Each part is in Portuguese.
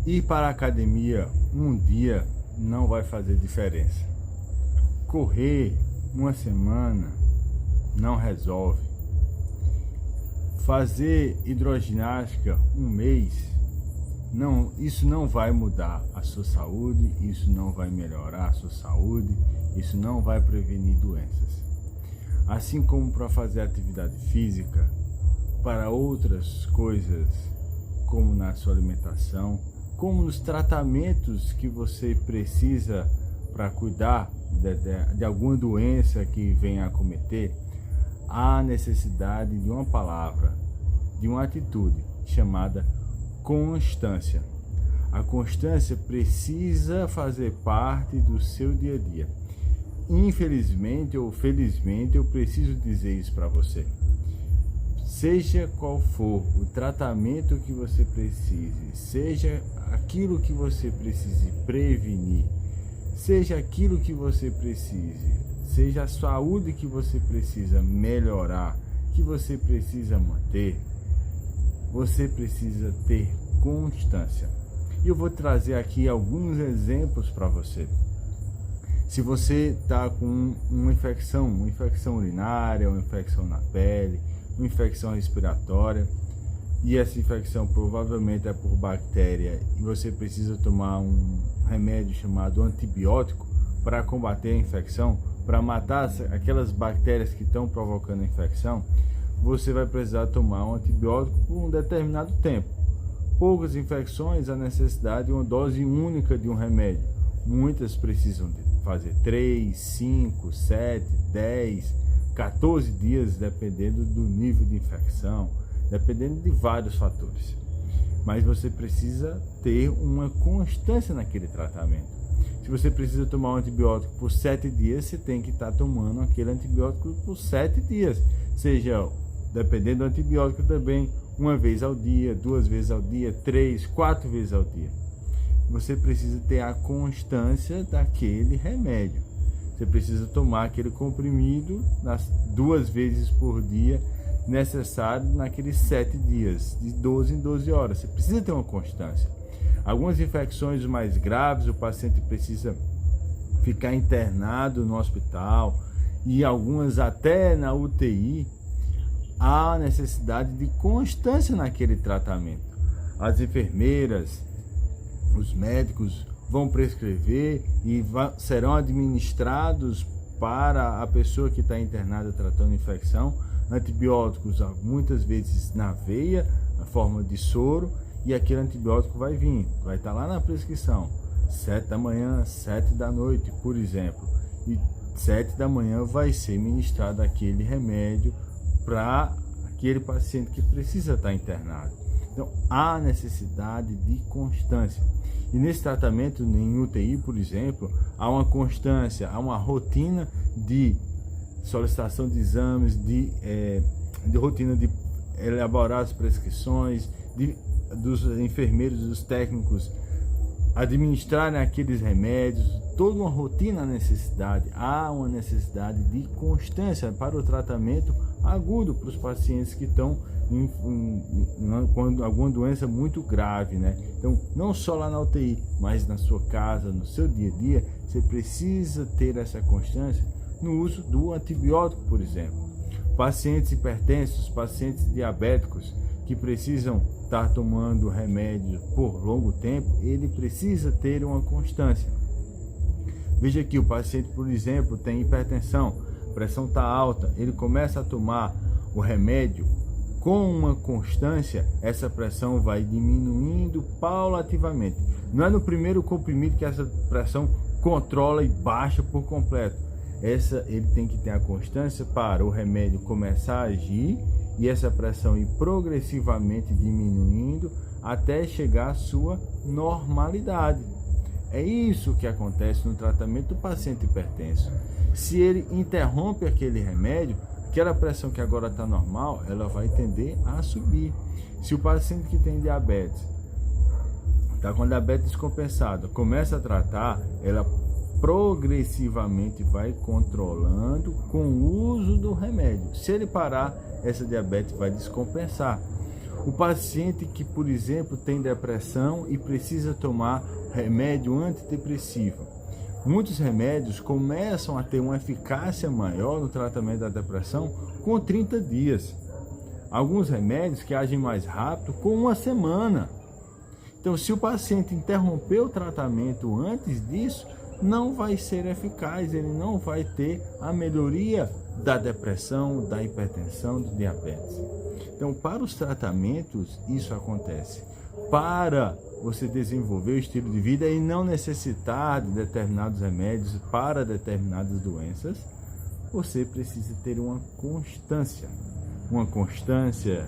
Ir para a academia um dia não vai fazer diferença. Correr uma semana não resolve. Fazer hidroginástica um mês, não, isso não vai mudar a sua saúde, isso não vai melhorar a sua saúde, isso não vai prevenir doenças. Assim como para fazer atividade física, para outras coisas, como na sua alimentação, como nos tratamentos que você precisa para cuidar de alguma doença que venha a acometer, há necessidade de uma palavra, de uma atitude chamada constância. A constância precisa fazer parte do seu dia a dia. Infelizmente ou felizmente, eu preciso dizer isso para você. Seja qual for o tratamento que você precise, seja aquilo que você precise prevenir, seja aquilo que você precise, seja a saúde que você precisa melhorar, que você precisa manter, você precisa ter constância. E eu vou trazer aqui alguns exemplos para você. Se você está com uma infecção urinária, uma infecção na pele, uma infecção respiratória, e essa infecção provavelmente é por bactéria e você precisa tomar um remédio chamado antibiótico para combater a infecção, para matar aquelas bactérias que estão provocando a infecção, você vai precisar tomar um antibiótico por um determinado tempo. Poucas infecções, a necessidade de uma dose única de um remédio. Muitas precisam fazer 3, 5, 7, 10, 14 dias, dependendo do nível de infecção, dependendo de vários fatores. Mas você precisa ter uma constância naquele tratamento. Se você precisa tomar um antibiótico por 7 dias, você tem que estar tomando aquele antibiótico por 7 dias. Seja, dependendo do antibiótico também, uma vez ao dia, 2 vezes ao dia, 3, 4 vezes ao dia. Você precisa ter a constância daquele remédio. Você precisa tomar aquele comprimido 2 vezes por dia, necessário naqueles 7 dias, de 12 em 12 horas. Você precisa ter uma constância. Algumas infecções mais graves, o paciente precisa ficar internado no hospital e algumas até na UTI. Há necessidade de constância naquele tratamento. As enfermeiras, os médicos vão prescrever e serão administrados para a pessoa que está internada tratando infecção antibióticos, muitas vezes na veia, na forma de soro, e aquele antibiótico vai estar lá na prescrição, 7 da manhã, 7 da noite, por exemplo, e 7 da manhã vai ser ministrado aquele remédio para aquele paciente que precisa estar internado. Então, há necessidade de constância. E nesse tratamento, em UTI, por exemplo, há uma constância, há uma rotina de solicitação de exames, de rotina de elaborar as prescrições, dos enfermeiros, dos técnicos administrarem aqueles remédios, toda uma rotina, há uma necessidade de constância para o tratamento agudo para os pacientes que estão com alguma doença muito grave, né? Então, não só lá na UTI, mas na sua casa, no seu dia a dia, você precisa ter essa constância no uso do antibiótico, por exemplo. Pacientes hipertensos, pacientes diabéticos que precisam estar tomando remédio por longo tempo, ele precisa ter uma constância. Veja que o paciente, por exemplo, tem hipertensão, a pressão está alta, ele começa a tomar o remédio com uma constância, essa pressão vai diminuindo paulativamente. Não é no primeiro comprimido que essa pressão controla e baixa por completo. Ele tem que ter a constância para o remédio começar a agir e essa pressão ir progressivamente diminuindo até chegar à sua normalidade. É isso que acontece no tratamento do paciente hipertenso. Se ele interrompe aquele remédio, aquela pressão que agora está normal, ela vai tender a subir. Se o paciente que tem diabetes, está com diabetes descompensada, começa a tratar, ela progressivamente vai controlando com o uso do remédio. Se ele parar, essa diabetes vai descompensar. O paciente que, por exemplo, tem depressão e precisa tomar remédio antidepressivo. Muitos remédios começam a ter uma eficácia maior no tratamento da depressão com 30 dias. Alguns remédios que agem mais rápido com 1 semana. Então, se o paciente interromper o tratamento antes disso, não vai ser eficaz, ele não vai ter a melhoria da depressão, da hipertensão, do diabetes. Então, para os tratamentos, isso acontece. Para você desenvolver o estilo de vida e não necessitar de determinados remédios para determinadas doenças, você precisa ter uma constância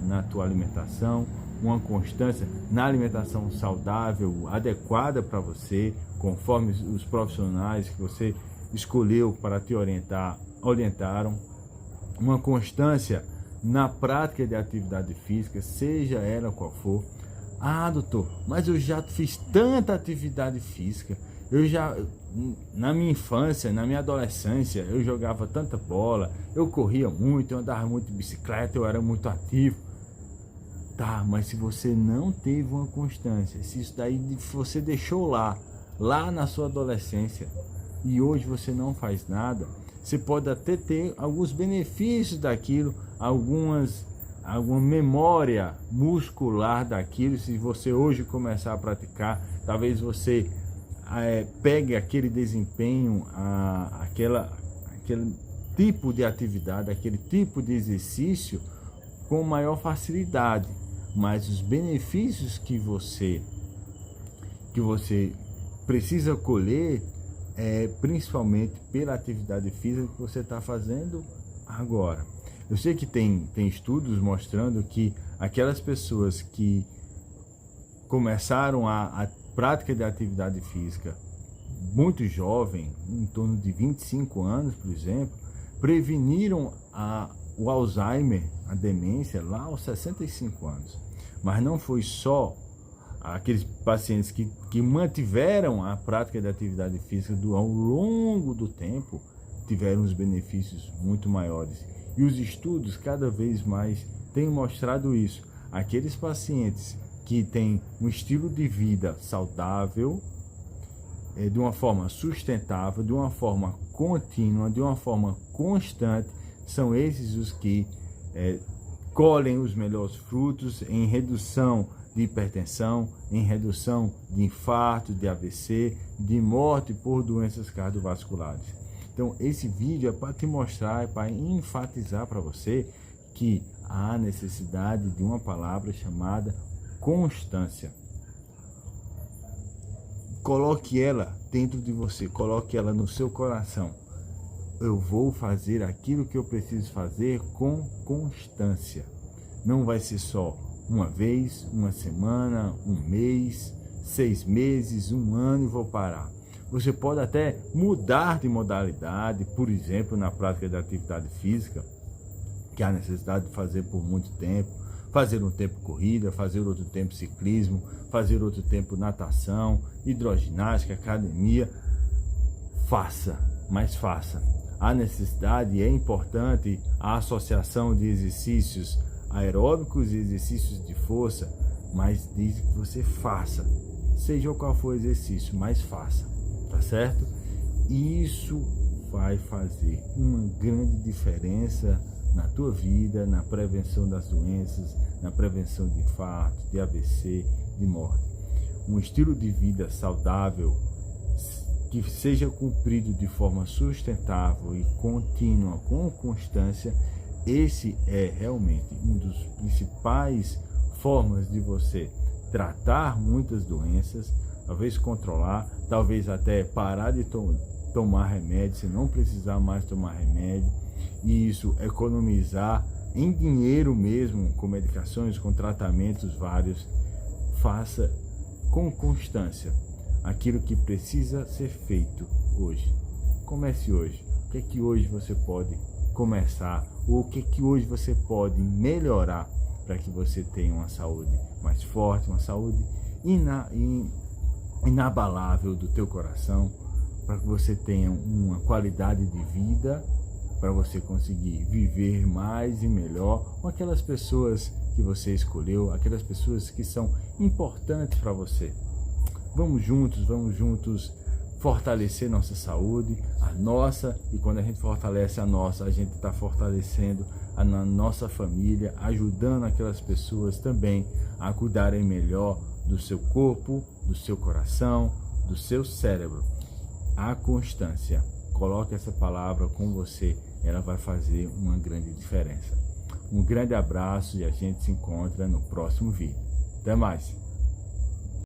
na tua alimentação, uma constância na alimentação saudável, adequada para você, conforme os profissionais que você escolheu para te orientaram, uma constância na prática de atividade física, seja ela qual for. Ah, doutor, mas eu já fiz tanta atividade física, na minha infância, na minha adolescência, eu jogava tanta bola, eu corria muito, eu andava muito de bicicleta, eu era muito ativo. Tá, mas se você não teve uma constância, se isso daí você deixou lá na sua adolescência e hoje você não faz nada, você pode até ter alguns benefícios daquilo, alguma memória muscular daquilo. Se você hoje começar a praticar, talvez você pegue aquele desempenho, aquele tipo de atividade, aquele tipo de exercício com maior facilidade. Mas os benefícios que você precisa colher principalmente pela atividade física que você está fazendo agora. Eu sei que tem estudos mostrando que aquelas pessoas que começaram a prática de atividade física muito jovem, em torno de 25 anos, por exemplo, preveniram o Alzheimer, a demência, lá aos 65 anos. Mas não foi só aqueles pacientes que mantiveram a prática de atividade física ao longo do tempo, tiveram os benefícios muito maiores. E os estudos cada vez mais têm mostrado isso. Aqueles pacientes que têm um estilo de vida saudável, de uma forma sustentável, de uma forma contínua, de uma forma constante, são esses os que colhem os melhores frutos em redução de hipertensão, em redução de infarto, de AVC, de morte por doenças cardiovasculares. Então, esse vídeo é para te mostrar, é para enfatizar para você que há necessidade de uma palavra chamada constância. Coloque ela dentro de você, coloque ela no seu coração. Eu vou fazer aquilo que eu preciso fazer com constância. Não vai ser só uma vez, uma semana, um mês, 6 meses, 1 ano e vou parar. Você pode até mudar de modalidade, por exemplo, na prática da atividade física, que há necessidade de fazer por muito tempo, fazer um tempo corrida, fazer outro tempo ciclismo, fazer outro tempo natação, hidroginástica, academia. Faça, mas faça. Há necessidade e é importante a associação de exercícios aeróbicos e exercícios de força, mas diz que você faça, seja qual for o exercício, mas faça, tá certo? Isso vai fazer uma grande diferença na tua vida, na prevenção das doenças, na prevenção de infarto, de AVC, de morte. Um estilo de vida saudável que seja cumprido de forma sustentável e contínua, com constância, esse é realmente um dos principais formas de você tratar muitas doenças, talvez controlar, talvez até parar de tomar remédio, se não precisar mais tomar remédio, e isso economizar em dinheiro mesmo, com medicações, com tratamentos vários. Faça com constância aquilo que precisa ser feito hoje. Comece hoje. O que é que hoje você pode começar? Ou o que é que hoje você pode melhorar para que você tenha uma saúde mais forte, uma saúde inabalável do teu coração, para que você tenha uma qualidade de vida, para você conseguir viver mais e melhor com aquelas pessoas que você escolheu, aquelas pessoas que são importantes para você. Vamos juntos fortalecer nossa saúde, a nossa, e quando a gente fortalece a nossa, a gente está fortalecendo a nossa família, ajudando aquelas pessoas também a cuidarem melhor do seu corpo, do seu coração, do seu cérebro. A constância, coloque essa palavra com você, ela vai fazer uma grande diferença. Um grande abraço e a gente se encontra no próximo vídeo. Até mais!